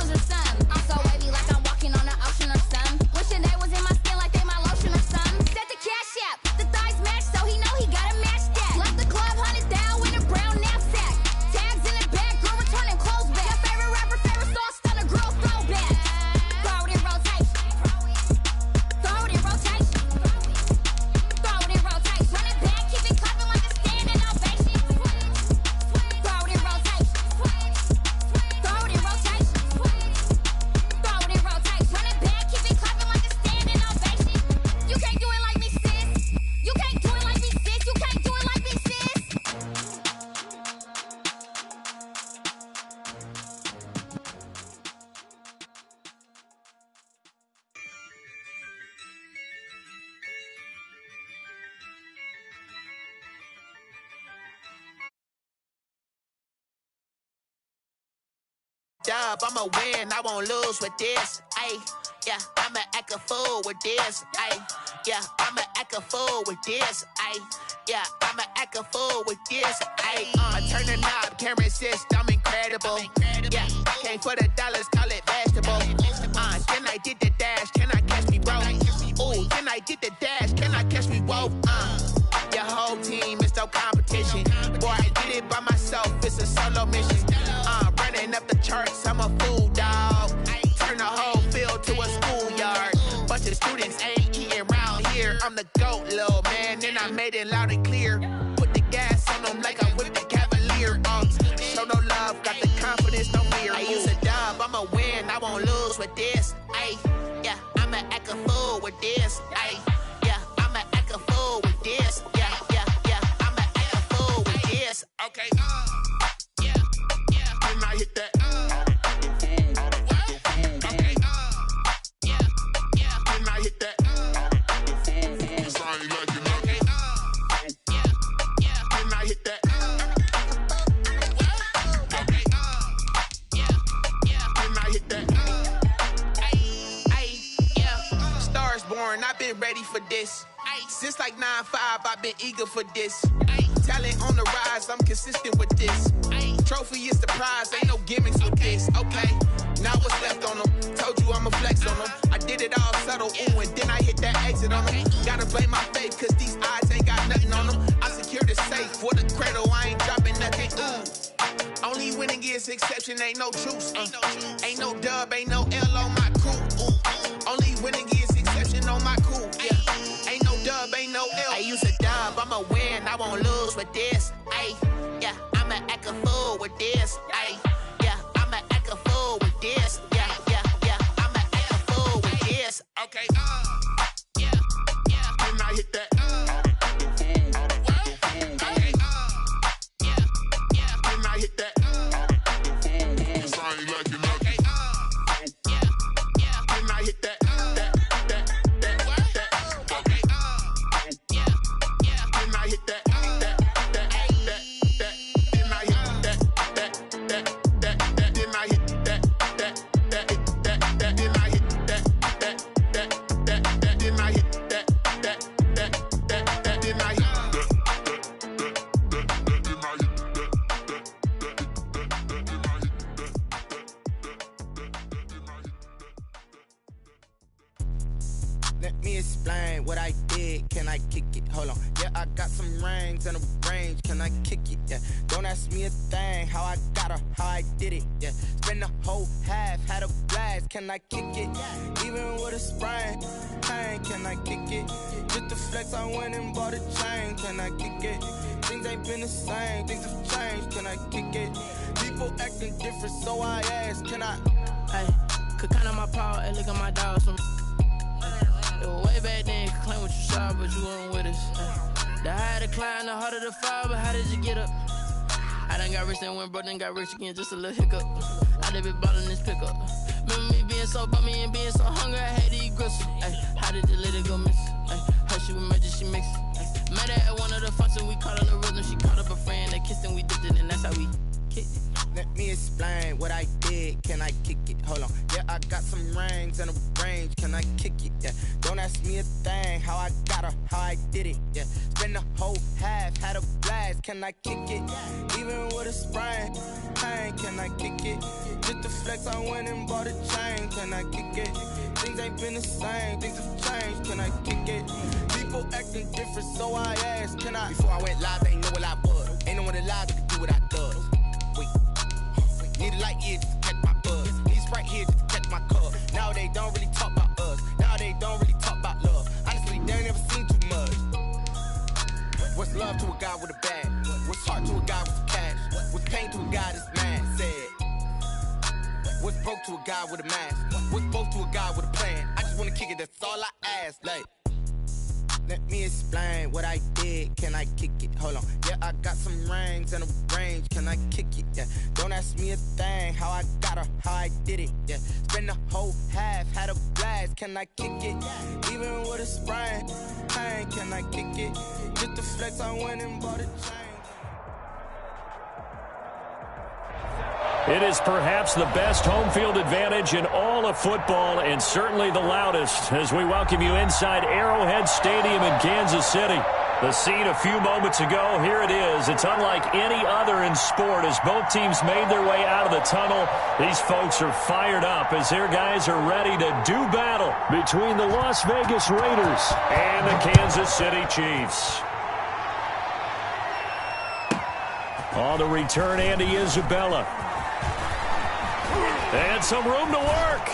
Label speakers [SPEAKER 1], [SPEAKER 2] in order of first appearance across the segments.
[SPEAKER 1] lose or some. I'm so wavy like I'm walking on the ocean or some. Wishing they was in my skin like they my lotion or some. Set the cash app, the thighs match, so he know he gotta match that. Left the club, 100 down with a brown knapsack. Tags in the bag, girl returning clothes back. Your favorite rapper, favorite song, stunner, girl throwback. Throw it in rotation. Throw it in rotation. Throw it in rotation. Run it back, keep it clapping like a standing ovation. Throw it in rotation. Throw it in rotation. Throw it in rotation. Run it back, keep it clapping like a standing ovation. You can't do it like me, sis. You can't do it like me, sis. You can't do it like me, sis.
[SPEAKER 2] Dub, I'ma win, I won't lose with this. Ayy, yeah, I'ma act a fool with this. Ayy, yeah, I'ma act a fool with this. Ayy, yeah, I'ma act a fool with this. Ayy, turn the knob, camera assist, I'm incredible. Yeah, came for the dollars, call it vegetable. Then I did the dash, can I catch me, bro? Ooh, then I did the dash, can I catch me, whoa? Your whole team is no competition. Boy, I did it by myself, it's a solo mission. Running up the charts, I'm a fool, dog. Turn the whole field to a schoolyard. Bunch of students ain't eating round here. I'm the GOAT, little man, and I made it loud and clear. Put the gas on them like I whipped the Cavalier. Show no love, got the confidence, no fear. I use a dub, I'ma win, I won't lose with this. Ay, yeah, I'ma act a fool with this. Ay, yeah, I'ma act a fool with this. Yeah, yeah, yeah, I'ma act a fool with this. Okay, yeah, yeah, when I hit that. Okay, yeah, yeah, when I hit that. Cause I ain't like it. Okay, yeah, yeah, when I hit that. Okay, yeah, yeah, when I hit that. Ay, yeah, stars born, I've been ready for this. Since like 9-5, I've been eager for this. Talent on the rise, I'm consistent with this. Trophy is the prize, ain't no gimmicks with this. Okay, now what's left on them? Told you I'ma flex on them. I did it all subtle, ooh, and then I hit that exit on them. Gotta blame my faith, cause these odds ain't got nothing on them. I secure the safe for the cradle, I ain't dropping nothing, ooh. Only winning is exception, ain't no truce. Ain't no dub, ain't no L on my crew. Ooh. Only winning is exception on my crew, yeah. Ain't no dub, ain't no L. I use a dub, I'ma win, I won't lose with this. Ay, yeah, I'ma act a fool with this. Ay, yeah, I'ma act a fool with this. Yeah, yeah, yeah, I'ma act a fool with this. Okay, yeah, yeah, when I hit that. Okay, yeah, yeah, when I hit that. Cause I ain't like it. Okay, yeah, yeah, when I hit that. Let me explain what I did. Can I kick it? Hold on. Yeah, I got some rings and a range. Can I kick it? Yeah. Don't ask me a thing. How I got her, how I did it. Yeah. Spend the whole half, had a blast. Can I kick it? Even with a sprain. Pain, can I kick it? Just the flex, I went and bought a chain. Can I kick it? Things ain't been the same. Things have changed. Can I kick it? People acting different, so I ask. Can I?
[SPEAKER 3] Hey, could count on my power and look at my dogs from. It was way back then, could claim what you saw, but you weren't with us. The higher the climb, the harder the fall, but how did you get up? I done got rich and went broke, then got rich again, just a little hiccup. I done been ballin' this pickup. Remember me being so bummy and being so hungry, I had to eat gristle. Ay, how did the lady go miss? Ay, her she was magic, she mixed. Met her at one of the functions, we caught on the rhythm, she caught up a friend, that kissed and we dipped it, and that's how we kick it.
[SPEAKER 4] Let me explain what I did. Can I kick it? Hold on. Yeah, I got some rings and a range. Can I kick it? Yeah. Don't ask me a thing. How I got her, how I did it. Yeah. Spend the whole half, had a blast. Can I kick it? Even with a sprain. Pain, can I kick it? Just the flex, I went and bought a chain. Can I kick it? Things ain't been the same. Things have changed. Can I kick it? People acting different, so I asked. Can I? Before I went live, they ain't know what I was. Ain't no one alive that could do what I does. Wait. Need a light here just to catch my buzz. Need Sprite here just to catch my cup. Now they don't really talk about us. Now they don't really talk about love. Honestly, they ain't never seen too much. What's love to a guy with a bag? What's heart to a guy with cash? What's pain to a guy that's mad? Said. What's broke to a guy with a mask? What's broke to a guy with a plan? I just wanna kick it, that's all I ask. Like, let me explain what I did. Can I kick it? Hold on. Yeah, I got some rings and a range. Can I kick it? Yeah. Don't ask me a thing. How I got her, how I did it. Yeah. Spend the whole half, had a blast. Can I kick it? Even with a sprain. Pain, can I kick it? Just the flex, I went and bought a chain.
[SPEAKER 5] It is perhaps the best home field advantage in all of football, and certainly the loudest, as we welcome you inside Arrowhead Stadium in Kansas City. The scene a few moments ago, here it is. It's unlike any other in sport as both teams made their way out of the tunnel. These folks are fired up as their guys are ready to do battle between the Las Vegas Raiders and the Kansas City Chiefs. On the return, Andy Isabella. And some room to work.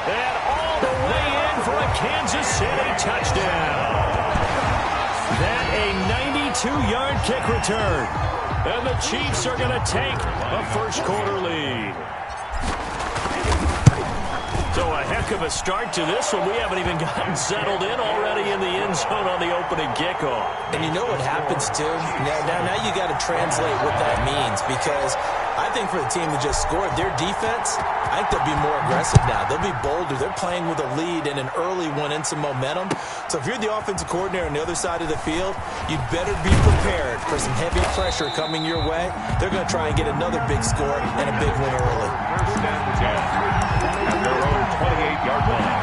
[SPEAKER 5] And all the way in for a Kansas City touchdown. That a 92-yard kick return. And the Chiefs are going to take a first-quarter lead. So a heck of a start to this one. We haven't even gotten settled in already in the end zone on the opening kickoff.
[SPEAKER 6] And you know what happens, too? Now you got to translate what that means, because I think for the team that just scored, their defense, I think they'll be more aggressive now. They'll be bolder. They're playing with a lead and an early one and some momentum. So if you're the offensive coordinator on the other side of the field, you'd better be prepared for some heavy pressure coming your way. They're going to try and get another big score and a big win early.
[SPEAKER 7] First and 10. At their own 28-yard line.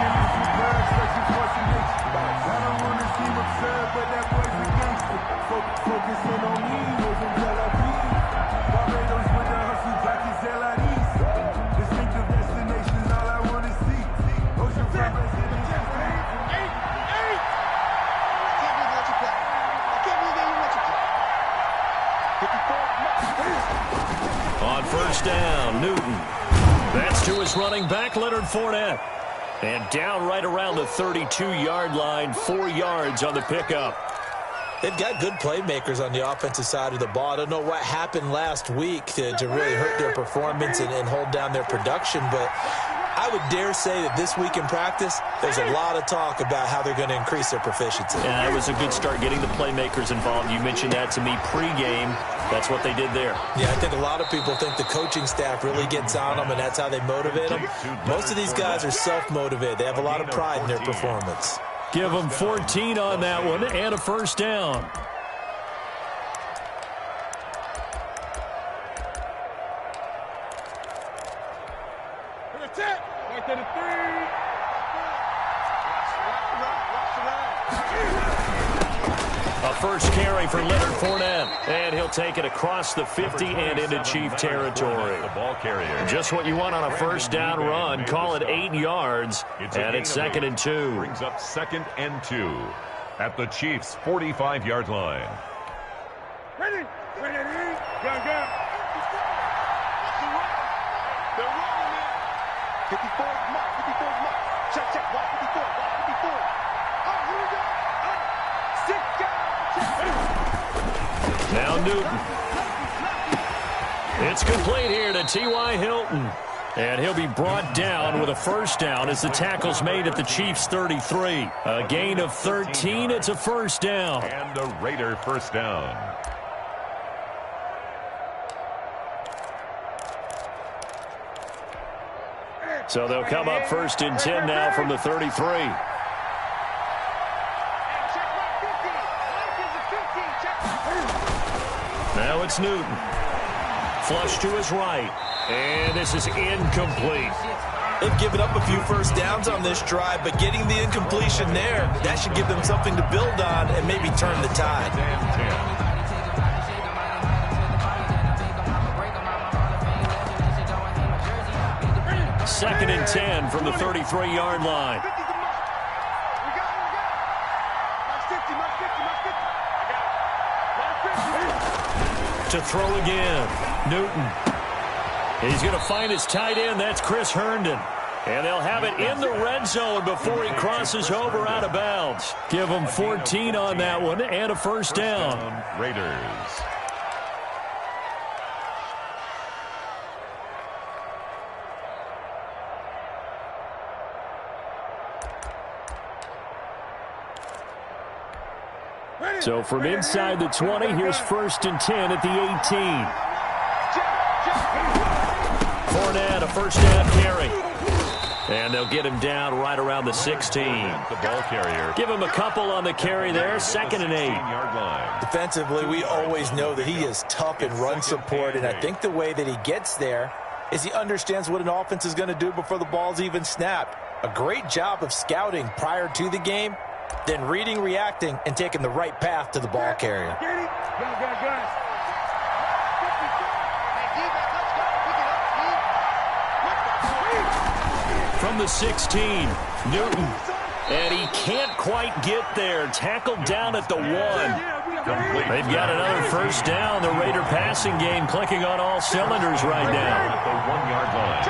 [SPEAKER 5] On first down, Newton. That's to his running back, Leonard Fournette. And down right around the 32-yard line, 4 yards on the pickup.
[SPEAKER 6] They've got good playmakers on the offensive side of the ball. I don't know what happened last week to really hurt their performance and hold down their production, but I would dare say that this week in practice, there's a lot of talk about how they're going to increase their proficiency.
[SPEAKER 5] Yeah, it was a good start getting the playmakers involved. You mentioned that to me pregame. That's what they did there.
[SPEAKER 6] Yeah, I think a lot of people think the coaching staff really gets on them, and that's how they motivate them. Most of these guys are self-motivated. They have a lot of pride in their performance.
[SPEAKER 5] Give them 14 on that one and a first down.
[SPEAKER 7] Right to the 3.
[SPEAKER 5] A first carry for Leonard Fournette, and he'll take it across the 50 and into Chief territory.
[SPEAKER 7] The ball carrier.
[SPEAKER 5] Just what you want on a first down run. Call it 8 yards, and it's 2nd and 2.
[SPEAKER 7] Brings up 2nd and 2 at the Chiefs' 45-yard line. Ready? Ready? Go.
[SPEAKER 8] 54 mark. Check. Wide 54. Oh, here we go.
[SPEAKER 5] Now Newton. It's complete here to T.Y. Hilton. And he'll be brought down with a first down as the tackle's made at the Chiefs' 33. A gain of 13. It's a first down.
[SPEAKER 7] And a Raider first down.
[SPEAKER 5] So they'll come up 1st and 10 now from the 33. it's Newton. Flush to his right. And this is incomplete.
[SPEAKER 6] They've given up a few first downs on this drive, but getting the incompletion there, that should give them something to build on and maybe turn the tide.
[SPEAKER 5] Second and 10 from the 33-yard line. To throw again, Newton. He's going to find his tight end. That's Chris Herndon. And they'll have it in the red zone before he crosses over out of bounds. Give him 14 on that one and a first down.
[SPEAKER 7] Raiders.
[SPEAKER 5] So from inside the 20, here's first and 10 at the 18. Fournette, a first down carry. And they'll get him down right around the 16.
[SPEAKER 7] The ball carrier.
[SPEAKER 5] Give him a couple on the carry there, second and 8.
[SPEAKER 6] Defensively, we always know that he is tough in run support, and I think the way that he gets there is he understands what an offense is going to do before the ball's even snapped. A great job of scouting prior to the game, then reading, reacting, and taking the right path to the ball carrier.
[SPEAKER 5] From the 16, Newton. And he can't quite get there. Tackled down at the 1. They've got another first down. The Raider passing game clicking on all cylinders right now.
[SPEAKER 7] At the 1-yard line.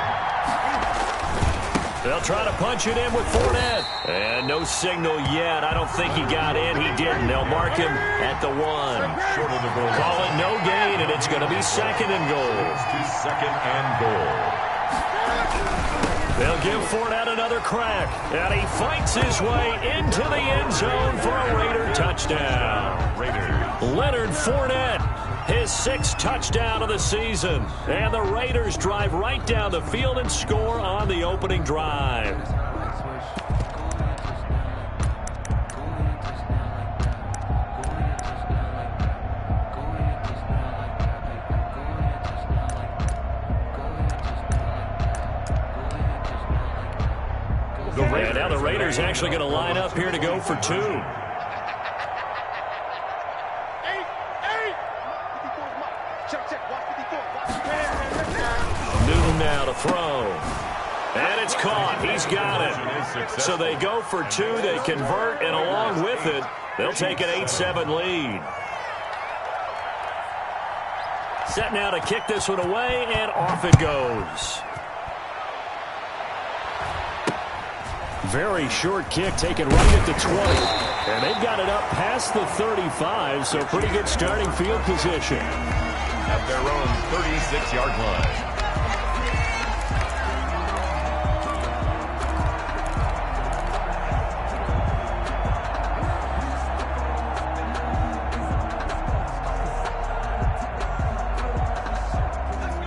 [SPEAKER 5] They'll try to punch it in with Fournette. And no signal yet. I don't think he got in. He didn't. They'll mark him at the 1. Call it no gain, and it's going to be second and goal.
[SPEAKER 7] Second and goal.
[SPEAKER 5] They'll give Fournette another crack. And he fights his way into the end zone for a Raider touchdown. Leonard Fournette, his 6th touchdown of the season. And the Raiders drive right down the field and score on the opening drive. And now the Raiders actually going to line up here to go for 2. Newton now to throw. And it's caught. He's got it. So they go for 2. They convert, and along with it, they'll take an 8-7 lead. Set now to kick this one away, and off it goes. Very short kick taken right at the 20. And they've got it up past the 35, so pretty good starting field position.
[SPEAKER 7] At their own 36-yard line.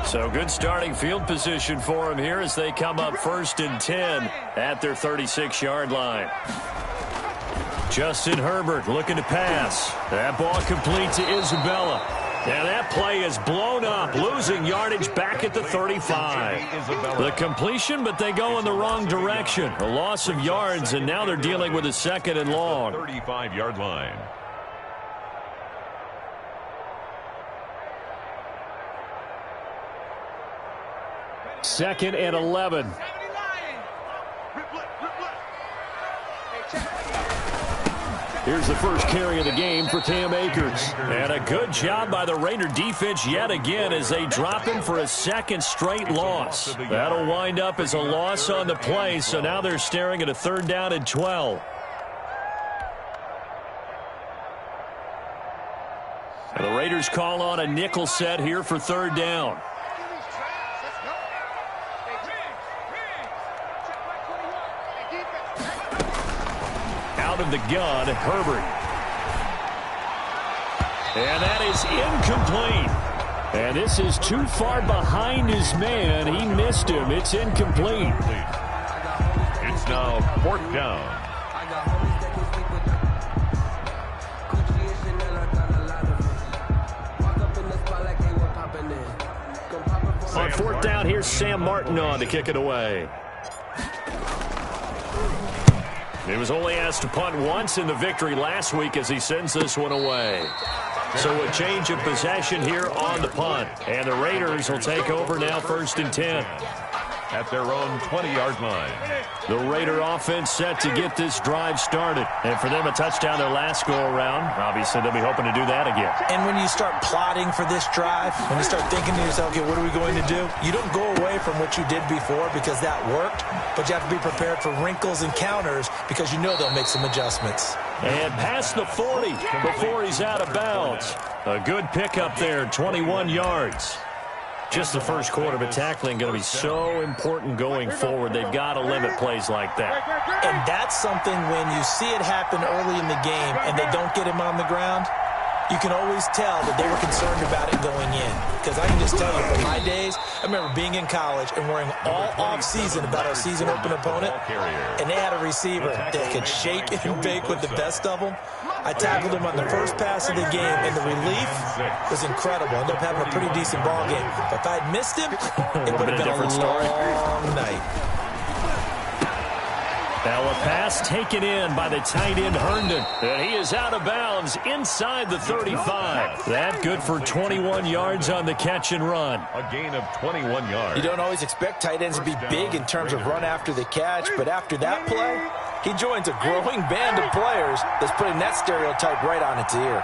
[SPEAKER 5] So good starting field position for him here as they come up first and 10 at their 36-yard line. Justin Herbert looking to pass. That ball complete to Isabella. And that play is blown up, losing yardage back at the 35. The completion, but they go in the wrong direction. A loss of yards, and now they're dealing with a second and long.
[SPEAKER 7] 35-yard line.
[SPEAKER 5] Second and 11. Here's the first carry of the game for Cam Akers. And a good job by the Raider defense yet again as they drop him for a second straight loss. That'll wind up as a loss on the play, so now they're staring at a 3rd down and 12. And the Raiders call on a nickel set here for 3rd down. Out of the gun, Herbert. And that is incomplete. And this is too far behind his man. He missed him. It's incomplete.
[SPEAKER 7] It's now 4th down.
[SPEAKER 5] On fourth down, here's Sam Martin on to kick it away. He was only asked to punt once in the victory last week as he sends this one away. So a change of possession here on the punt. And the Raiders will take over now 1st and 10.
[SPEAKER 7] At their own 20-yard line.
[SPEAKER 5] The Raider offense set to get this drive started. And for them, a touchdown their last go-around. Obviously, they'll be hoping to do that again.
[SPEAKER 6] And when you start plotting for this drive, when you start thinking to yourself, okay, what are we going to do? You don't go away from what you did before because that worked, but you have to be prepared for wrinkles and counters because you know they'll make some adjustments.
[SPEAKER 5] And past the 40 before he's out of bounds. A good pickup there, 21 yards. Just the first quarter, but tackling going to be so important going forward. They've got to limit plays like that.
[SPEAKER 6] And that's something when you see it happen early in the game and they don't get him on the ground, you can always tell that they were concerned about it going in. Because I can just tell you, from my days, I remember being in college and worrying all off-season about our season-open opponent, and they had a receiver that could shake and bake with the best of them. I tackled him on the first pass of the game, and the relief was incredible. I ended up having a pretty decent ball game. But if I had missed him, it would have been a long night.
[SPEAKER 5] Now a pass taken in by the tight end Herndon. And he is out of bounds inside the 35. That good for 21 yards on the catch and run.
[SPEAKER 7] A gain of 21 yards.
[SPEAKER 6] You don't always expect tight ends to be big in terms of run after the catch, but after that play, he joins a growing band of players that's putting that stereotype right on its ear.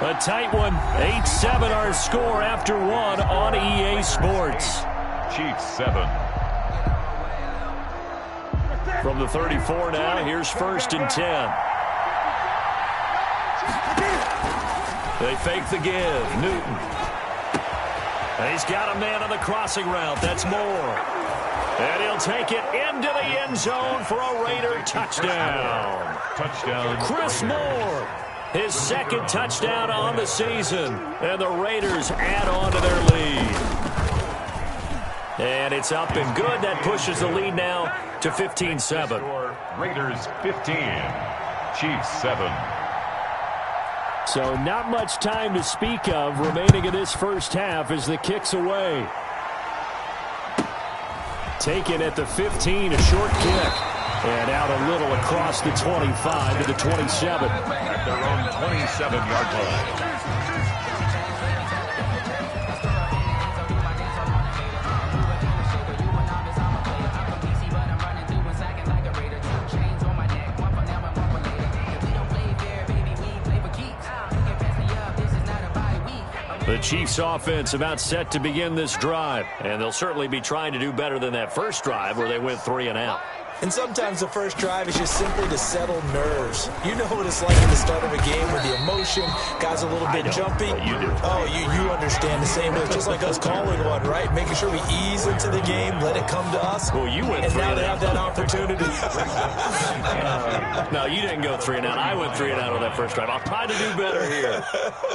[SPEAKER 5] A tight one. 8-7 our score after one on EA Sports.
[SPEAKER 7] Chiefs 7.
[SPEAKER 5] From the 34 now, here's 1st and 10. They fake the give. Newton. And he's got a man on the crossing route. That's Moore. And he'll take it into the end zone for a Raider touchdown.
[SPEAKER 7] Touchdown.
[SPEAKER 5] Chris Moore. His second touchdown on the season. And the Raiders add on to their lead. And it's up and good. That pushes the lead now to 15-7.
[SPEAKER 7] Raiders 15. Chiefs 7.
[SPEAKER 5] So not much time to speak of remaining in this first half as the kick's away. Taken at the 15, a short kick. And out a little across the 25 to the 27.
[SPEAKER 7] At their own 27-yard line.
[SPEAKER 5] The Chiefs offense about set to begin this drive, and they'll certainly be trying to do better than that first drive where they went 3 and out.
[SPEAKER 6] And sometimes the first drive is just simply to settle nerves. You know what it's like at the start of a game with the emotion, guys a little bit jumpy.
[SPEAKER 5] You do.
[SPEAKER 6] Oh, you understand the same way. It's just like us calling one, right? Making sure we ease into the game, let it come to us.
[SPEAKER 5] Well, you went 3 and out.
[SPEAKER 6] And now they have that opportunity.
[SPEAKER 5] No, you didn't go 3 and out. I went 3 and out on that first drive. I'll try to do better here.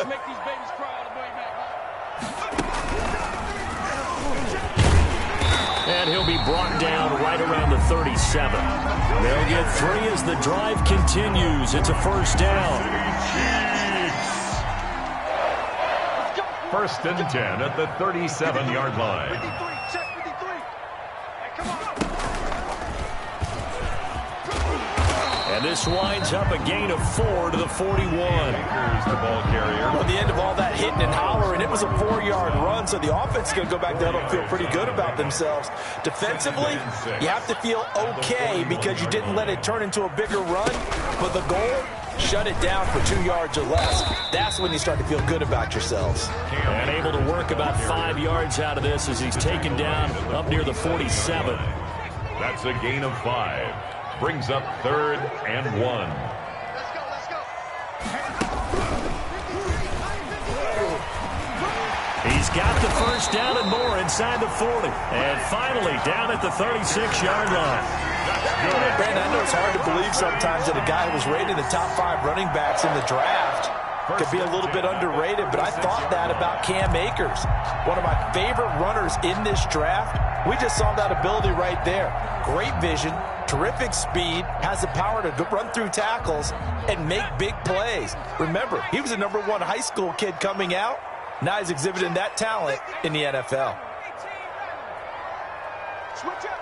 [SPEAKER 8] Make these babies cry all the way back.
[SPEAKER 5] And he'll be brought down right around the 37. They'll get 3 as the drive continues. It's a first down.
[SPEAKER 7] First and 10 at the 37-yard line.
[SPEAKER 8] 53, check 53. Hey, come on.
[SPEAKER 5] And this winds up a gain of 4 to the 41.
[SPEAKER 7] Here's the ball carrier.
[SPEAKER 6] At the end of all that hitting and hollering, it was a 4-yard run, so the offense is going to go back down and feel pretty good about themselves. Defensively, you have to feel okay because you didn't let it turn into a bigger run, but the goal, shut it down for 2 yards or less. That's when you start to feel good about yourselves.
[SPEAKER 5] And able to work about 5 yards out of this as he's taken down up near the 47.
[SPEAKER 7] That's a gain of 5. Brings up 3rd and 1.
[SPEAKER 8] Let's go.
[SPEAKER 5] He's got the first down and more inside the 40. And finally down at the 36-yard line.
[SPEAKER 6] Brandon, I know it's hard to believe sometimes that a guy who was rated the top 5 running backs in the draft could be a little bit underrated, but I thought that about Cam Akers. One of my favorite runners in this draft. We just saw that ability right there. Great vision, terrific speed, has the power to run through tackles and make big plays. Remember, he was a #1 high school kid coming out. Now he's exhibiting that talent in the NFL.
[SPEAKER 8] Switch up.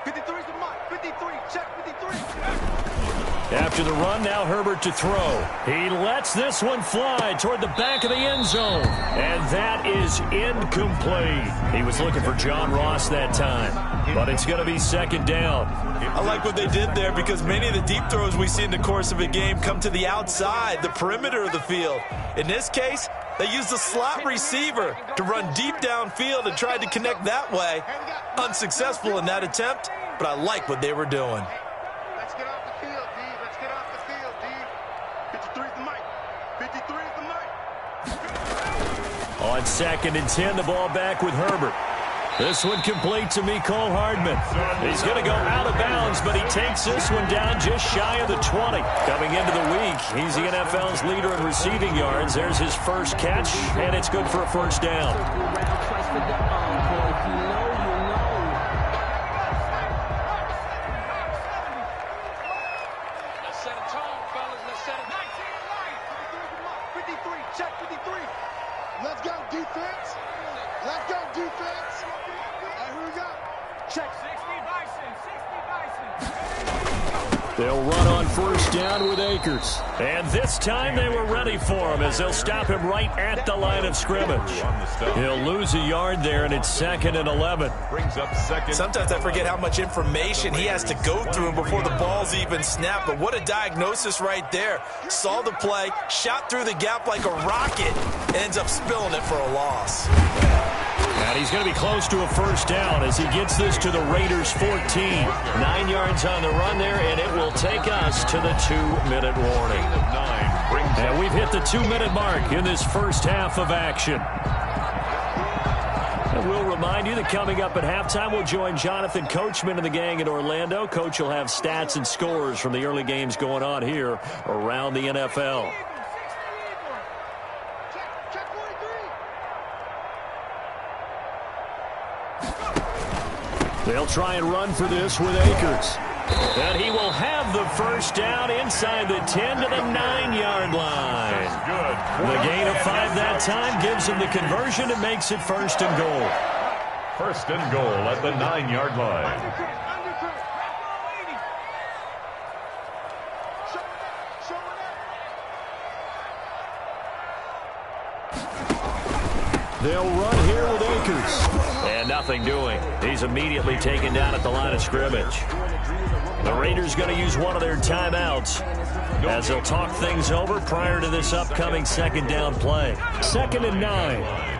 [SPEAKER 8] 53's the mark. 53. Check 53.
[SPEAKER 5] After the run, now Herbert to throw. He lets this one fly toward the back of the end zone. And that is incomplete. He was looking for John Ross that time. But it's going to be second down.
[SPEAKER 6] I like what they did there because many of the deep throws we see in the course of a game come to the outside, the perimeter of the field. In this case, they used a slot receiver to run deep downfield and tried to connect that way. Unsuccessful in that attempt, but I like what they were doing.
[SPEAKER 8] Let's get off the field, D. Let's get off the field, D. 53's the mic. 53's the mic.
[SPEAKER 5] On 2nd and 10, the ball back with Herbert. This one complete to Mecole Hardman. He's going to go out of bounds, but he takes this one down just shy of the 20. Coming into the week, he's the NFL's leader in receiving yards. There's his first catch, and it's good for a first down.
[SPEAKER 8] Let's set a tone, fellas. Let's set a 53. Check 53. Let's go, defense. Let's go, defense. Here we go. Check. 60 Bison. 60 Bison.
[SPEAKER 5] They'll run on first down with Akers. And this time they were ready for him as they'll stop him right at the line of scrimmage. He'll lose a yard there, and it's 2nd and 11.
[SPEAKER 7] Brings up second.
[SPEAKER 6] Sometimes I forget how much information he has to go through before the ball's even snapped. But what a diagnosis right there. Saw the play, shot through the gap like a rocket, and ends up spilling it for a loss.
[SPEAKER 5] And he's going to be close to a first down as he gets this to the Raiders' 14. 9 yards on the run there, and it will take us to the 2-minute warning. And we've hit the 2-minute mark in this first half of action. And we'll remind you that coming up at halftime, we'll join Jonathan Coachman and the gang in Orlando. Coach will have stats and scores from the early games going on here around the NFL. They'll try and run for this with Akers. And he will have the first down inside the 10 to the 9-yard line. The gain of 5 that time gives him the conversion and makes it 1st and goal.
[SPEAKER 7] 1st and goal at the 9-yard line.
[SPEAKER 5] They'll run here with Akers. And nothing doing. He's immediately taken down at the line of scrimmage. The Raiders going to use one of their timeouts as they'll talk things over prior to this upcoming second down play. 2nd and 9.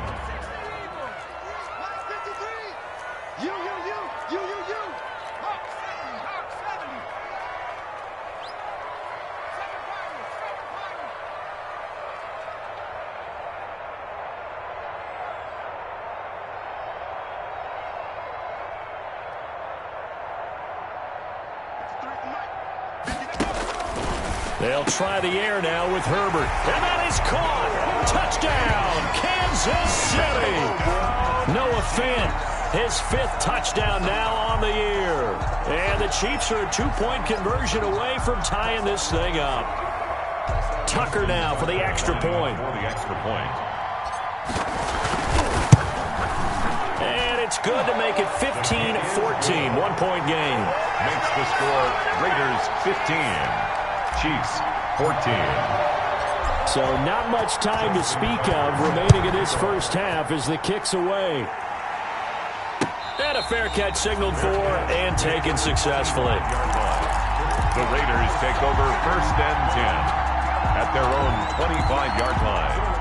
[SPEAKER 5] They'll try the air now with Herbert. And that is caught. Touchdown, Kansas City. Noah Fant, his 5th touchdown now on the year. And the Chiefs are a 2-point conversion away from tying this thing up. Tucker now for the extra point. And it's good to make it 15-14, 1-point game.
[SPEAKER 7] Makes the score Raiders 15. Chiefs 14.
[SPEAKER 5] So not much time to speak of remaining in this first half as the kick's away. And a fair catch signaled for and taken successfully.
[SPEAKER 7] The Raiders take over 1st and 10 at their own 25-yard line.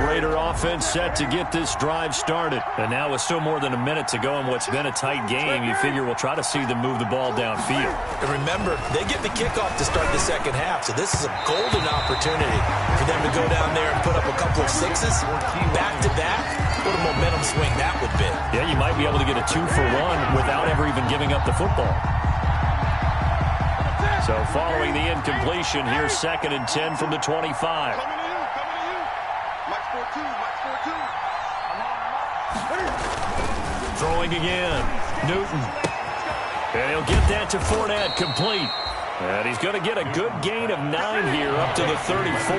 [SPEAKER 5] Raider offense set to get this drive started. And now with still more than a minute to go in what's been a tight game, you figure we'll try to see them move the ball downfield.
[SPEAKER 6] And remember, they get the kickoff to start the second half, so this is a golden opportunity for them to go down there and put up a couple of 6s back-to-back. What a momentum swing that would be.
[SPEAKER 5] Yeah, you might be able to get a 2-for-1 without ever even giving up the football. So following the incompletion, here's 2nd and 10 from the 25.
[SPEAKER 8] Coming to you. Mike 4-2.
[SPEAKER 5] Throwing again. Newton. And he'll get that to Fournette, complete. And he's going to get a good gain of 9 here up to the 34.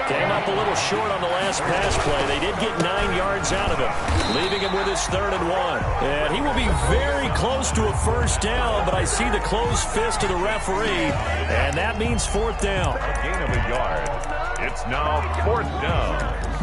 [SPEAKER 5] Came up a little short on the last pass play. They did get 9 yards out of him, leaving him with his 3rd and 1. And he will be very close to a first down, but I see the closed fist of the referee, and that means 4th down.
[SPEAKER 7] A gain of a yard. It's now 4th down.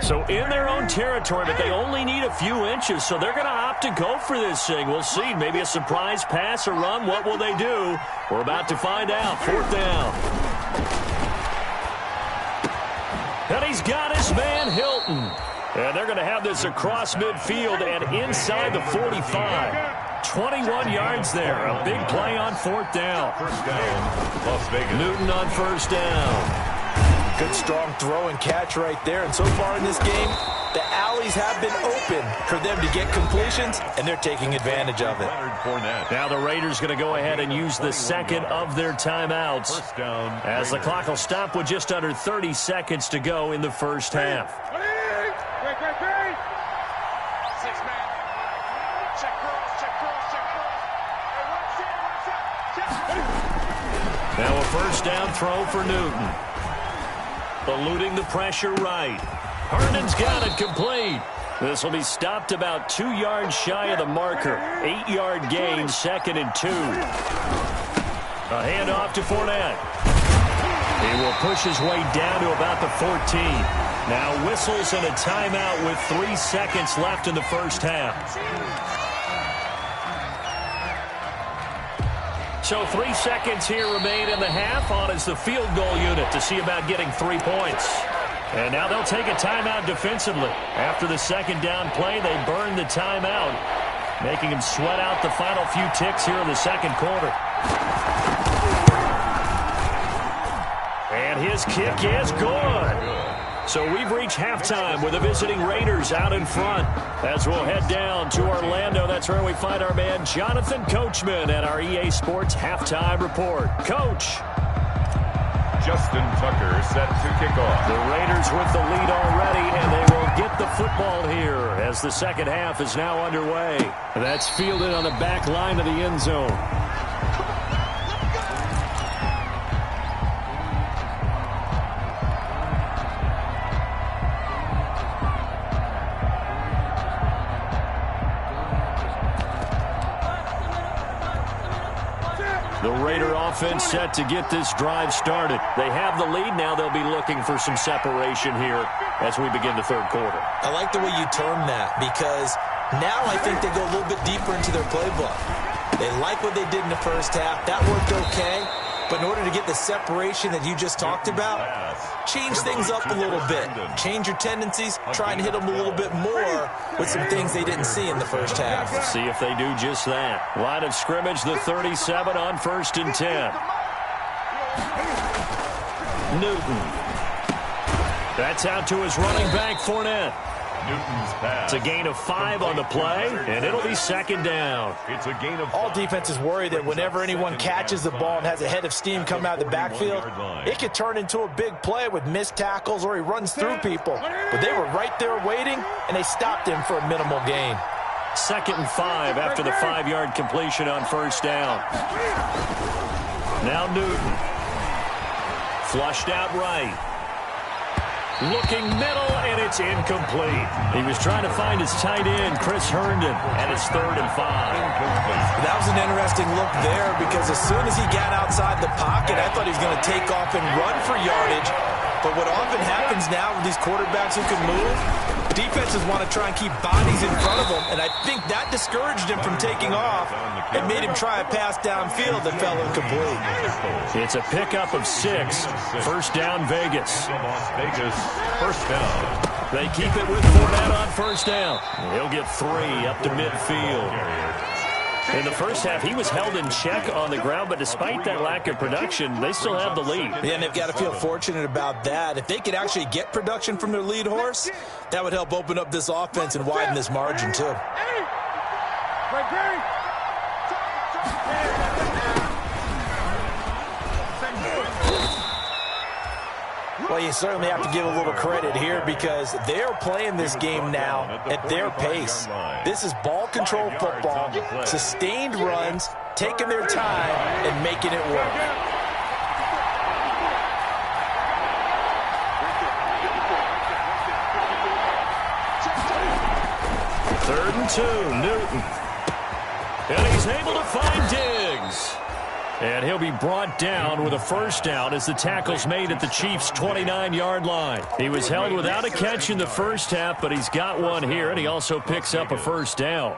[SPEAKER 5] So in their own territory, but they only need a few inches, so they're going to opt to go for this thing. We'll see. Maybe a surprise pass or run. What will they do? We're about to find out. 4th down. And he's got his man, Hilton. And they're going to have this across midfield and inside the 45. 21 yards there. A big play on 4th down.
[SPEAKER 7] First down, Las Vegas.
[SPEAKER 5] Newton on first down.
[SPEAKER 6] Good, strong throw and catch right there. And so far in this game, the alleys have been open for them to get completions, and they're taking advantage of it.
[SPEAKER 5] Now the Raiders going to go ahead and use the second of their timeouts
[SPEAKER 7] First down,
[SPEAKER 5] as the clock will stop with just under 30 seconds to go in the first half. Now a first down throw for Newton. Eluding the pressure right. Herndon's got it complete. This will be stopped about 2 yards shy of the marker. 8-yard gain, 2nd and 2. A handoff to Fournette. He will push his way down to about the 14. Now whistles and a timeout with 3 seconds left in the first half. So 3 seconds here remain in the half. On is the field goal unit to see about getting 3 points. And now they'll take a timeout defensively. After the second down play, they burn the timeout, making him sweat out the final few ticks here in the second quarter. And his kick is good. So we've reached halftime with the visiting Raiders out in front. As we'll head down to Orlando, that's where we find our man Jonathan Coachman at our EA Sports Halftime Report. Coach.
[SPEAKER 7] Justin Tucker set to kick off.
[SPEAKER 5] The Raiders with the lead already, and they will get the football here as the second half is now underway. That's fielded on the back line of the end zone. The Raider offense set to get this drive started. They have the lead. Now they'll be looking for some separation here as we begin the third quarter.
[SPEAKER 6] I like the way you term that, because now I think they go a little bit deeper into their playbook. They like what they did in the first half. That worked okay. But in order to get the separation that you just talked about, change things up a little bit. Change your tendencies, try and hit them a little bit more with some things they didn't see in the first half.
[SPEAKER 5] Let's see if they do just that. Line of scrimmage, the 37 on 1st and 10. Newton. That's out to his running back, Fournette.
[SPEAKER 7] Newton's pass.
[SPEAKER 5] It's a gain of 5 on the play, and it'll be second down.
[SPEAKER 7] It's a gain of 5.
[SPEAKER 6] All defenses worry that whenever anyone catches the ball and has a head of steam come out of the backfield, it could turn into a big play with missed tackles or he runs through people. But they were right there waiting, and they stopped him for a minimal gain.
[SPEAKER 5] 2nd and 5 after the 5-yard completion on first down. Now Newton. Flushed out right. Looking middle, and it's incomplete. He was trying to find his tight end, Chris Herndon, and it's 3rd and 5.
[SPEAKER 6] That was an interesting look there, because as soon as he got outside the pocket, I thought he was going to take off and run for yardage. But what often happens now with these quarterbacks who can move, defenses want to try and keep bodies in front of them, and I think that discouraged him from taking off and made him try a pass downfield that fell incomplete.
[SPEAKER 5] It's a pickup of 6. First down, Vegas.
[SPEAKER 7] Las Vegas, first down.
[SPEAKER 5] They keep it with Fournette on first down. He'll get 3 up to midfield. In the first half, he was held in check on the ground, but despite that lack of production, they still have the lead.
[SPEAKER 6] Yeah, and they've got to feel fortunate about that. If they could actually get production from their lead horse, that would help open up this offense and widen this margin, too. Well, you certainly have to give a little credit here because they're playing this game now at their pace. This is ball control football, sustained runs, taking their time and making it work.
[SPEAKER 5] Third and 2, Newton. And he's able to find Diggs. And he'll be brought down with a first down as the tackle's made at the Chiefs' 29-yard line. He was held without a catch in the first half, but he's got one here, and he also picks up a first down.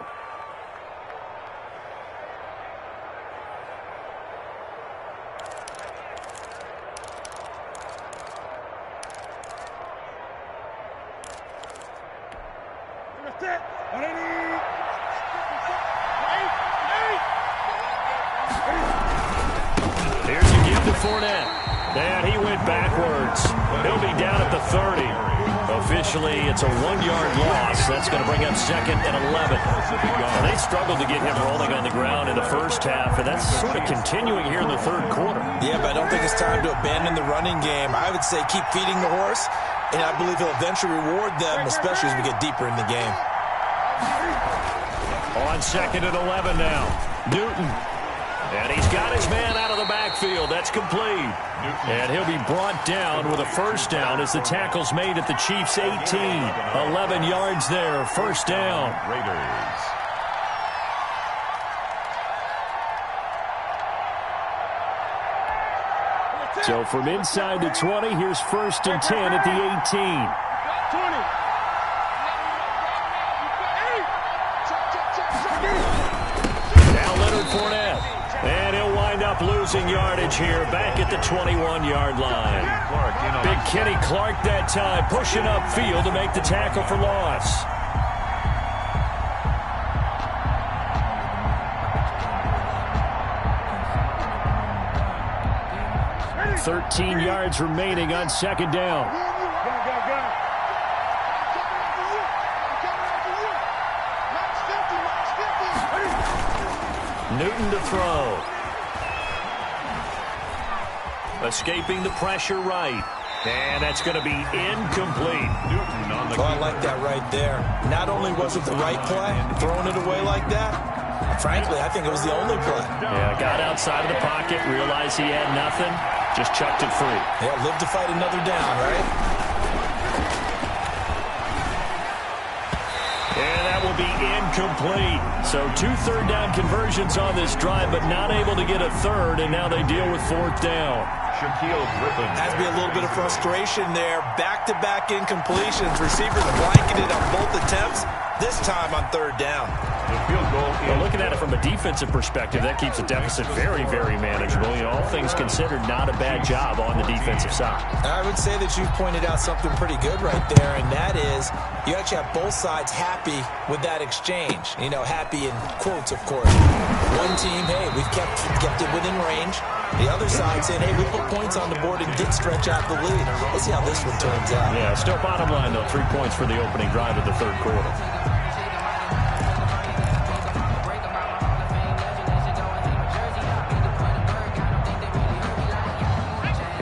[SPEAKER 5] Officially, it's a 1-yard loss. That's going to bring up 2nd and 11. Now, they struggled to get him rolling on the ground in the first half, and that's sort of continuing here in the third quarter.
[SPEAKER 6] Yeah, but I don't think it's time to abandon the running game. I would say keep feeding the horse, and I believe he'll eventually reward them, especially as we get deeper in the game.
[SPEAKER 5] On 2nd and 11 now, Newton. And he's got his man out of the backfield. That's complete. And he'll be brought down with a first down as the tackle's made at the Chiefs' 18. 11 yards there, first down.
[SPEAKER 7] Raiders.
[SPEAKER 5] So from inside the 20, here's 1st and 10 at the 18. Now Leonard Fournette. And he'll wind up losing yardage here back at the 21-yard line. Big Kenny Clark that time pushing upfield to make the tackle for loss. Go. 13 yards remaining on 2nd down. Newton to throw. Escaping the pressure right. And that's going to be incomplete.
[SPEAKER 7] Newton on the
[SPEAKER 6] I like that right there. Not only was it the right play, throwing it away like that, frankly, I think it was the only play.
[SPEAKER 5] Yeah, got outside of the pocket, realized he had nothing, just chucked it free.
[SPEAKER 6] Yeah, live to fight another down, right?
[SPEAKER 5] And that will be incomplete. So 2 third-down conversions on this drive, but not able to get a third, and now they deal with 4th down.
[SPEAKER 7] Shaquille Griffin.
[SPEAKER 6] Has to be a little bit of frustration there. Back-to-back incompletions. Receivers blanketed on both attempts, this time on 3rd down.
[SPEAKER 7] The field goal is
[SPEAKER 5] Well, looking at it from a defensive perspective, that keeps the deficit very, very manageable. You know, all things considered, not a bad job on the defensive side.
[SPEAKER 6] I would say that you've pointed out something pretty good right there, and that is you actually have both sides happy with that exchange. You know, happy in quotes, of course. One team, hey, we've kept it within range. The other side saying, hey, we put points on the board and did stretch out the lead. Let's see how this one turns out.
[SPEAKER 5] Yeah, still bottom line, though, 3 points for the opening drive of the third quarter.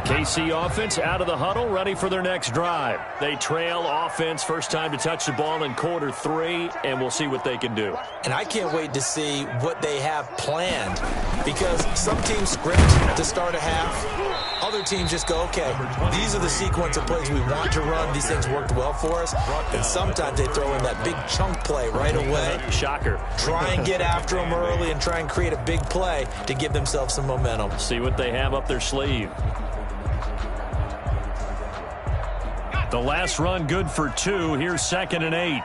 [SPEAKER 5] KC offense out of the huddle, ready for their next drive. They trail offense, first time to touch the ball in quarter 3, and we'll see what they can do.
[SPEAKER 6] And I can't wait to see what they have planned, because some teams script to start a half. Other teams just go, okay, these are the sequence of plays we want to run. These things worked well for us. And sometimes they throw in that big chunk play right away.
[SPEAKER 5] Shocker.
[SPEAKER 6] Try and get after them early and try and create a big play to give themselves some momentum.
[SPEAKER 5] See what they have up their sleeve. The last run good for 2. Here's 2nd and 8.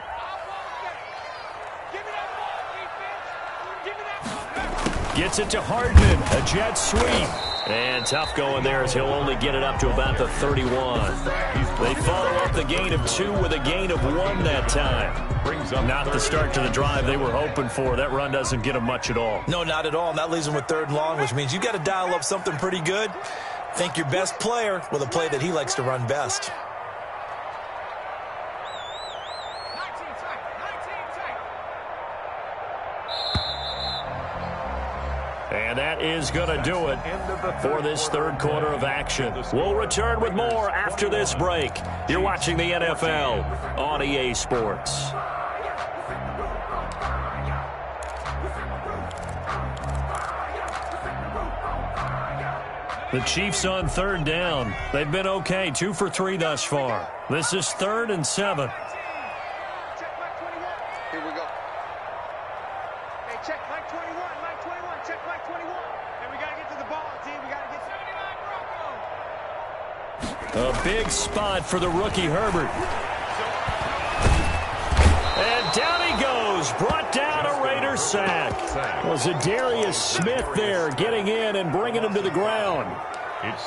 [SPEAKER 5] Gets it to Hardman. A jet sweep. And tough going there as he'll only get it up to about the 31. They follow up the gain of 2 with a gain of 1 that time. Not the start to the drive they were hoping for. That run doesn't get them much at all.
[SPEAKER 6] No, not at all. And that leaves them with 3rd and long, which means you've got to dial up something pretty good. Think your best player with a play that he likes to run best.
[SPEAKER 5] And that is going to do it for this third quarter of action. We'll return with more after this break. You're watching the NFL on EA Sports. The Chiefs on third down. They've been okay, 2 for 3 thus far. This is 3rd and 7.
[SPEAKER 8] Here we go. Hey, check Mike 21, Mike 21, check Mike 21. And we got to get to the ball, team. We got to get 79 Broncos.
[SPEAKER 5] A big spot for the rookie Herbert. And down he goes. Brought down a Raider sack. Was Zadarius Smith there getting in and bringing him to the ground.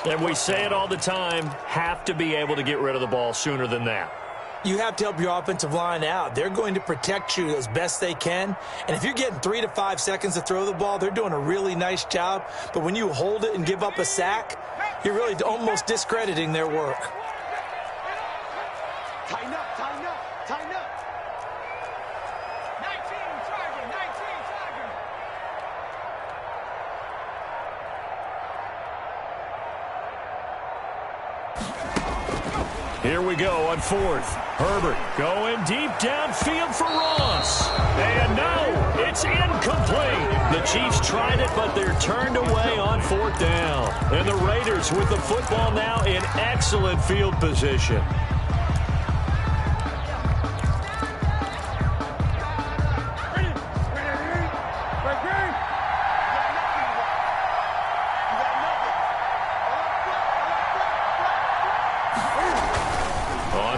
[SPEAKER 5] And we say it all the time, have to be able to get rid of the ball sooner than that.
[SPEAKER 6] You have to help your offensive line out. They're going to protect you as best they can. And if you're getting 3 to 5 seconds to throw the ball, they're doing a really nice job. But when you hold it and give up a sack, you're really almost discrediting their work.
[SPEAKER 8] Tighten up, tighten up, tighten up. 19, Charger, 19, Charger.
[SPEAKER 5] Here we go on 4th. Herbert going deep downfield for Ross. And no, it's incomplete. The Chiefs tried it, but they're turned away on 4th down. And the Raiders with the football now in excellent field position.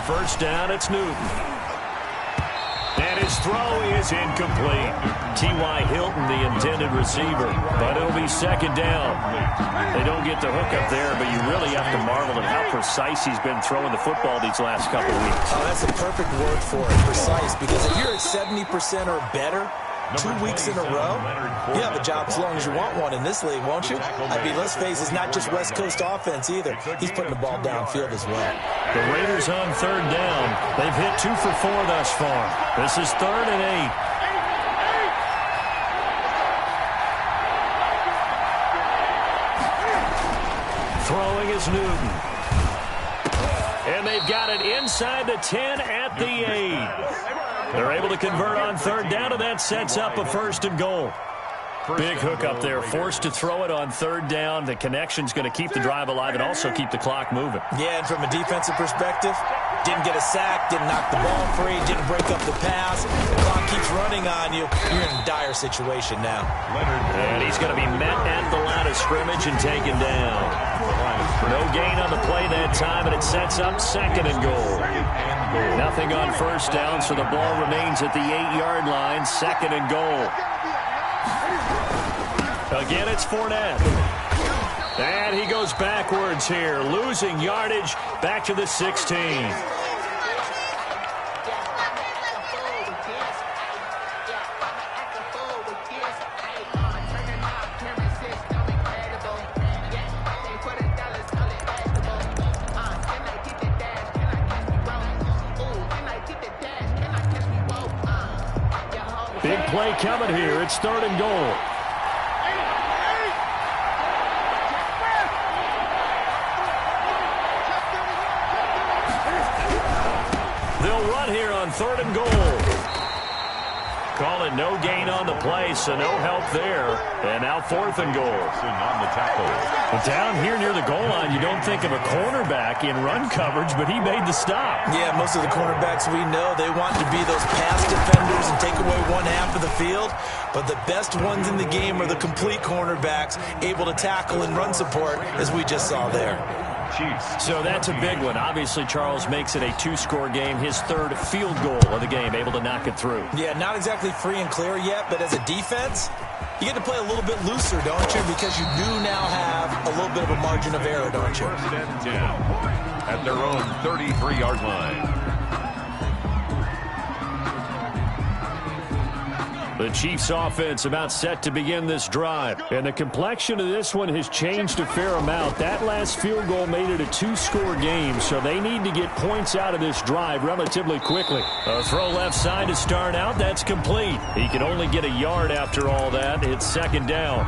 [SPEAKER 5] First down, it's Newton. And his throw is incomplete. T.Y. Hilton, the intended receiver. But it'll be 2nd down. They don't get the hook up there, but you really have to marvel at how precise he's been throwing the football these last couple of weeks.
[SPEAKER 6] Oh, that's a perfect word for it, precise. Because if you're at 70% or better 2 weeks in a row, you have a job as long as you want one in this league, won't you? I mean, let's face it, it's not just West Coast offense either. He's putting the ball downfield as well.
[SPEAKER 5] The Raiders on 3rd down. They've hit 2 for 4 thus far. This is 3rd and 8. Throwing is Newton. And they've got it inside the 10 at the 8. They're able to convert on 3rd down, and that sets up a 1st and goal. Big hook up there, forced to throw it on 3rd down. The connection's going to keep the drive alive and also keep the clock moving.
[SPEAKER 6] Yeah, and from a defensive perspective, didn't get a sack, didn't knock the ball free, didn't break up the pass. The clock keeps running on you. You're in a dire situation now.
[SPEAKER 5] And he's going to be met at the line of scrimmage and taken down. No gain on the play that time, and it sets up 2nd and goal. Nothing on 1st down, so the ball remains at the 8-yard line. 2nd and goal. Again, it's Fournette. And he goes backwards here, losing yardage back to the 16. Big play coming here. It's 3rd and goal. They'll run here on 3rd and goal. Call it no gain on the play, so no help there. And now 4th and goal.
[SPEAKER 7] On the tackle.
[SPEAKER 5] But down here near the goal line, you don't think of a cornerback in run coverage, but he made the stop.
[SPEAKER 6] Yeah, most of the cornerbacks we know, they want to be those pass defenders and take away one half of the field. But the best ones in the game are the complete cornerbacks, able to tackle and run support, as we just saw there.
[SPEAKER 7] Chiefs.
[SPEAKER 5] So that's a big one. Obviously, Charles makes it a 2-score game. His 3rd field goal of the game, able to knock it through.
[SPEAKER 6] Yeah, not exactly free and clear yet, but as a defense, you get to play a little bit looser, don't you? Because you do now have a little bit of a margin of error, don't you?
[SPEAKER 7] 1st and 10 at their own 33-yard line.
[SPEAKER 5] The Chiefs offense about set to begin this drive. And the complexion of this one has changed a fair amount. That last field goal made it a 2-score game, so they need to get points out of this drive relatively quickly. A throw left side to start out. That's complete. He can only get a yard after all that. It's 2nd down.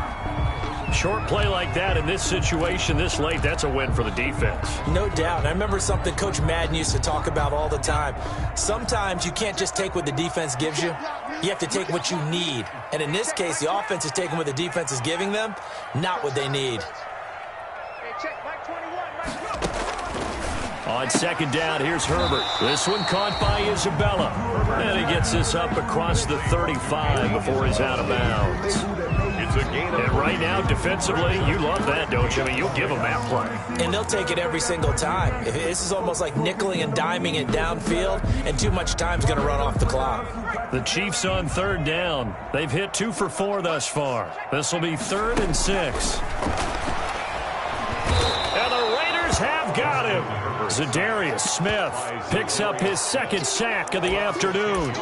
[SPEAKER 5] Short play like that in this situation this late, that's a win for the defense.
[SPEAKER 6] No doubt. I remember something Coach Madden used to talk about all the time. Sometimes you can't just take what the defense gives you. You have to take what you need. And in this case, the offense is taking what the defense is giving them, not what they need.
[SPEAKER 5] On second down, here's Herbert. This one caught by Isabella. And he gets this up across the 35 before he's out of bounds. And right now, defensively, you love that, don't you? I mean, you'll give them that play.
[SPEAKER 6] And they'll take it every single time. This is almost like nickeling and diming it downfield, and too much time's going to run off the clock.
[SPEAKER 5] The Chiefs on third down. They've hit 2 for 4 thus far. This will be 3rd and 6. And the Raiders have got him. Zadarius Smith picks up his 2nd sack of the afternoon.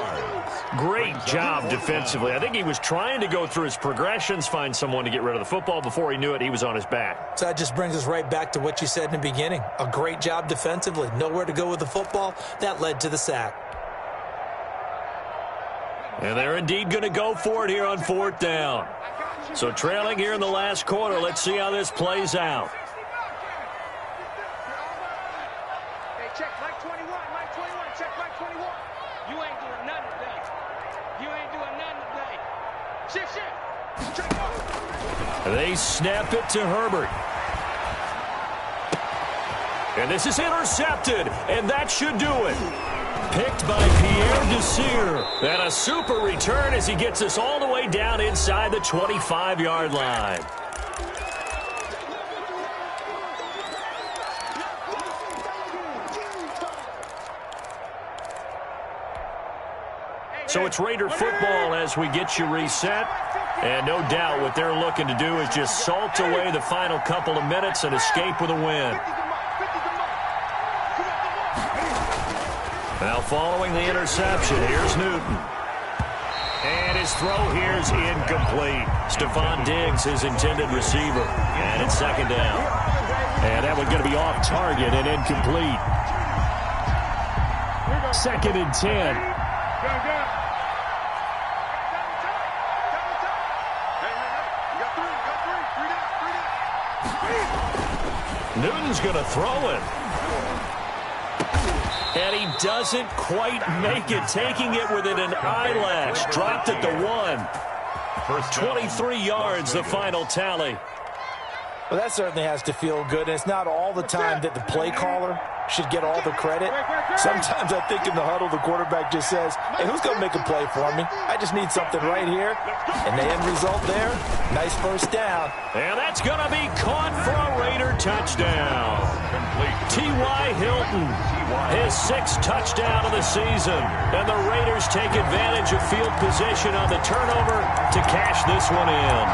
[SPEAKER 5] Great job defensively. I think he was trying to go through his progressions, find someone to get rid of the football. Before he knew it, he was on his back.
[SPEAKER 6] So that just brings us right back to what you said in the beginning. A great job defensively. Nowhere to go with the football. That led to the sack.
[SPEAKER 5] And they're indeed going to go for it here on 4th down. So trailing here in the last quarter. Let's see how this plays out.
[SPEAKER 8] Check Mike 21, Mike 21, check Mike 21. You ain't doing nothing today. You ain't doing nothing today. Shift. Check off.
[SPEAKER 5] They snap it to Herbert. And this is intercepted, and that should do it. Picked by Pierre Desir. And a super return as he gets us all the way down inside the 25-yard line. So it's Raider football as we get you reset. And no doubt what they're looking to do is just salt away the final couple of minutes and escape with a win. Now following the interception, here's Newton. And his throw here's incomplete. Stephon Diggs, his intended receiver. And it's 2nd down. And that one's going to be off target and incomplete. 2nd and 10. Newton's going to throw it. And he doesn't quite make it, taking it within an eyelash. Dropped at the 1. 23 yards, the final tally.
[SPEAKER 6] Well, that certainly has to feel good. And it's not all the time that the play caller should get all the credit. Sometimes I think in the huddle, the quarterback just says, hey, who's going to make a play for me? I just need something right here. And the end result there, nice 1st down.
[SPEAKER 5] And that's going to be caught for a Raider touchdown. T.Y. Hilton, his 6th touchdown of the season. And the Raiders take advantage of field position on the turnover to cash this one in.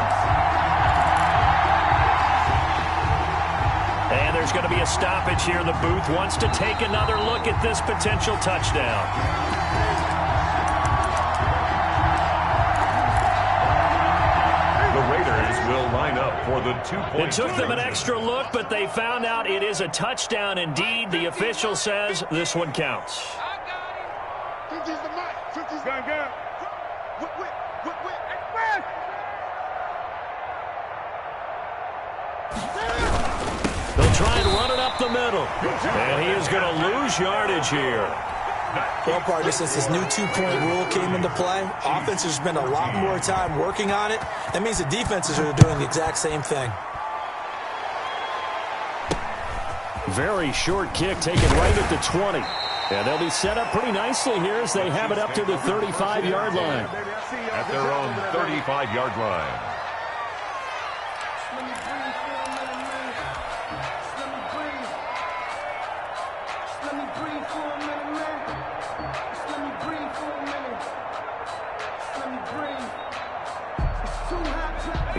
[SPEAKER 5] And there's going to be a stoppage here. The booth wants to take another look at this potential touchdown.
[SPEAKER 7] The Raiders will line up for the 2-point.
[SPEAKER 5] It took them an extra look, but they found out it is a touchdown indeed. The official says this one counts.
[SPEAKER 8] I got him. 50's the mic. 50's the mic. Whip.
[SPEAKER 5] They'll try and run it up the middle. And he is going to lose yardage here.
[SPEAKER 6] Well, partner, since this new 2-point rule came into play, offenses spend a lot more time working on it. That means the defenses are doing the exact same thing.
[SPEAKER 5] Very short kick taken right at the 20. And they'll be set up pretty nicely here as they have it up to the 35-yard line.
[SPEAKER 7] At their own 35-yard line.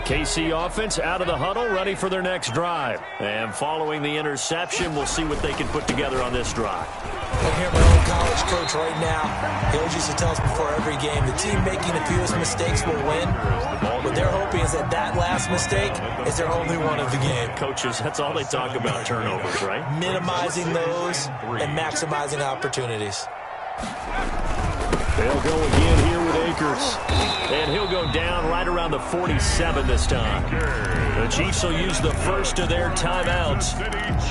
[SPEAKER 5] KC offense out of the huddle, ready for their next drive. And following the interception, we'll see what they can put together on this drive.
[SPEAKER 6] I hear my old college coach right now. He always used to tell us before every game, the team making the fewest mistakes will win. What they're hoping is that that last mistake is their only one of the game.
[SPEAKER 5] Coaches, that's all they talk about, turnovers, right?
[SPEAKER 6] Minimizing those and maximizing opportunities.
[SPEAKER 5] They'll go again here with Akers. And he'll go down right around the 47 this time. The Chiefs will use the first of their timeouts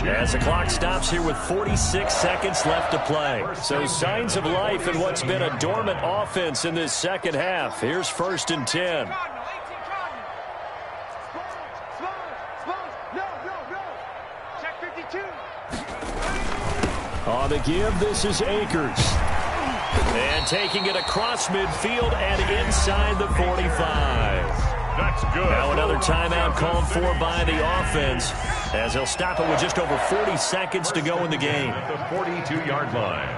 [SPEAKER 5] as the clock stops here with 46 seconds left to play. So signs of life in what's been a dormant offense in this second half. Here's 1st and 10. On the give, this is Akers. And taking it across midfield and inside the 45.
[SPEAKER 7] That's good.
[SPEAKER 5] Now another timeout called for by the offense as they'll stop it with just over 40 seconds to go in the game.
[SPEAKER 7] At the 42-yard line.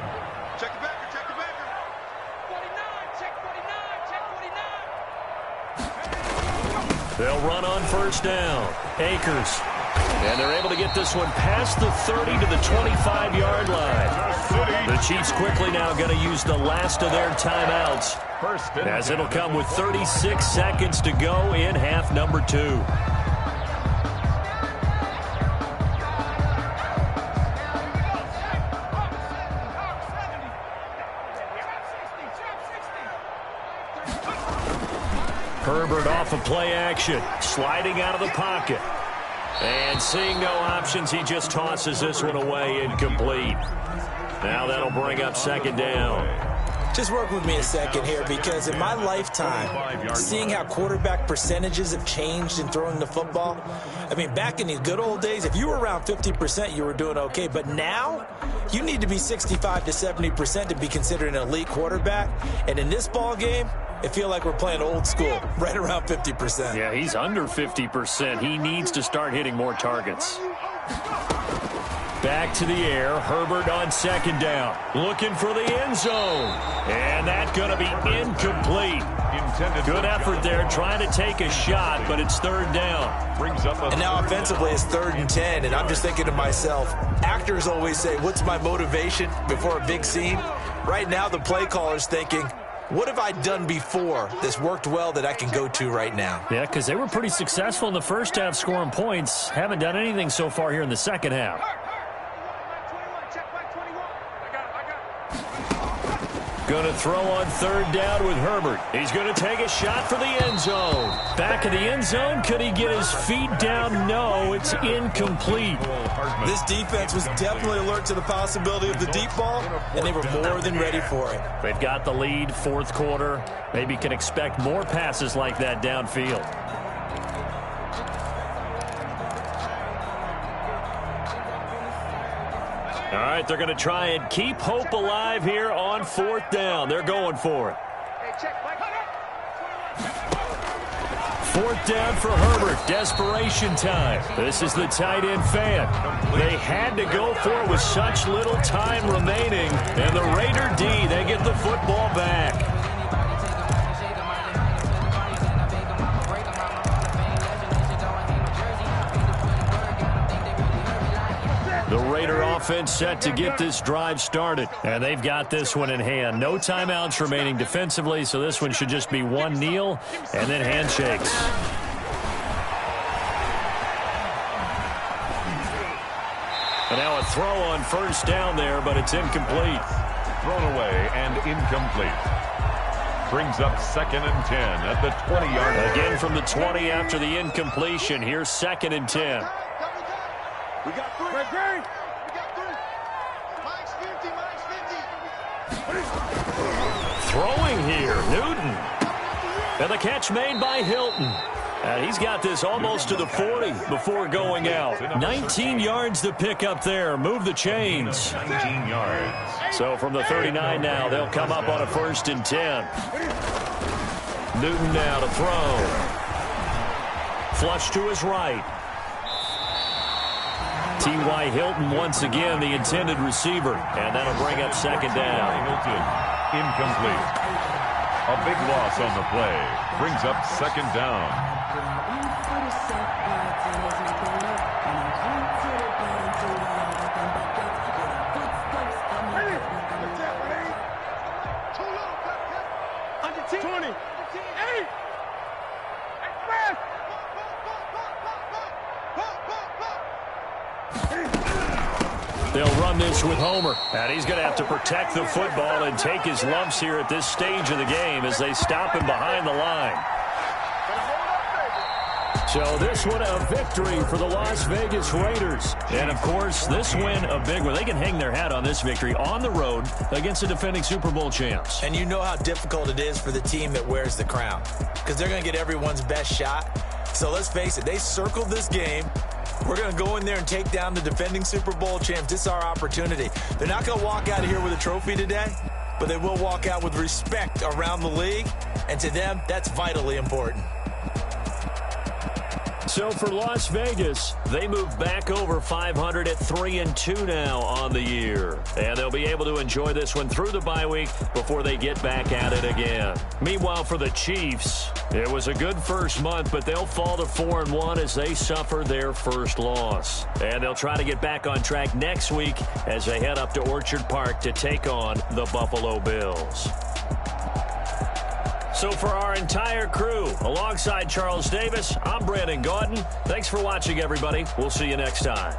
[SPEAKER 8] Check the backer, check the backer. 49, check 49.
[SPEAKER 5] They'll run on 1st down. Akers. And they're able to get this one past the 30 to the 25-yard line. The Chiefs quickly now going to use the last of their timeouts as it'll come with 36 seconds to go in half number 2. Herbert off of play action, sliding out of the pocket. And seeing no options, he just tosses this one away, incomplete. Now that'll bring up 2nd down.
[SPEAKER 6] Just work with me a second here, because in my lifetime, seeing how quarterback percentages have changed in throwing the football, I mean, back in the good old days, if you were around 50%, you were doing okay. But now, you need to be 65 to 70% to be considered an elite quarterback. And in this ball game, I feel like we're playing old school, right around 50%.
[SPEAKER 5] Yeah, he's under 50%. He needs to start hitting more targets. Back to the air. Herbert on 2nd down. Looking for the end zone. And that's going to be incomplete. Good effort there, trying to take a shot, but it's 3rd down.
[SPEAKER 6] And now offensively, it's 3rd and 10, and I'm just thinking to myself, actors always say, what's my motivation before a big scene? Right now, the play caller's thinking, what have I done before that's worked well that I can go to right now?
[SPEAKER 5] Yeah, because they were pretty successful in the first half scoring points. Haven't done anything so far here in the second half. Going to throw on 3rd down with Herbert. He's going to take a shot for the end zone. Back of the end zone. Could he get his feet down? No, it's incomplete.
[SPEAKER 6] This defense was definitely alert to the possibility of the deep ball, and they were more than ready for it.
[SPEAKER 5] They've got the lead, 4th quarter. Maybe can expect more passes like that downfield. All right, they're going to try and keep hope alive here on 4th down. They're going for it. 4th down for Herbert. Desperation time. This is the tight end fan. They had to go for it with such little time remaining. And the Raider D, they get the football back. The Raider offense set to get this drive started. And they've got this one in hand. No timeouts remaining defensively, so this one should just be one kneel and then handshakes. And now a throw on 1st down there, but it's incomplete.
[SPEAKER 7] Thrown away and incomplete. Brings up 2nd and 10 at the 20-yard line.
[SPEAKER 5] Again from the 20 after the incompletion. Here's 2nd and 10.
[SPEAKER 8] We got 3. We got 3. Mike's 50, Mike's 50.
[SPEAKER 5] Throwing here, Newton. And the catch made by Hilton. And he's got this almost to the 40 before going out. 19 yards to pick up there. Move the chains.
[SPEAKER 7] 19 yards.
[SPEAKER 5] So from the 39 now, they'll come up on a 1st and 10. Newton now to throw. Flush to his right. T.Y. Hilton once again the intended receiver. And that'll bring up 2nd down.
[SPEAKER 7] Hilton, incomplete. A big loss on the play. Brings up 2nd down.
[SPEAKER 5] They'll run on this with Homer. And he's going to have to protect the football and take his lumps here at this stage of the game as they stop him behind the line. So this one a victory for the Las Vegas Raiders. And, of course, this win a big one. They can hang their hat on this victory on the road against the defending Super Bowl champs.
[SPEAKER 6] And you know how difficult it is for the team that wears the crown because they're going to get everyone's best shot. So let's face it, they circled this game. We're going to go in there and take down the defending Super Bowl champs. This is our opportunity. They're not going to walk out of here with a trophy today, but they will walk out with respect around the league. And to them, that's vitally important.
[SPEAKER 5] So for Las Vegas, they move back over 500 at 3-2 now on the year. And they'll be able to enjoy this one through the bye week before they get back at it again. Meanwhile, for the Chiefs, it was a good first month, but they'll fall to 4-1 as they suffer their first loss. And they'll try to get back on track next week as they head up to Orchard Park to take on the Buffalo Bills. So for our entire crew, alongside Charles Davis, I'm Brandon Gaudin. Thanks for watching, everybody. We'll see you next time.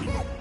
[SPEAKER 1] Bye.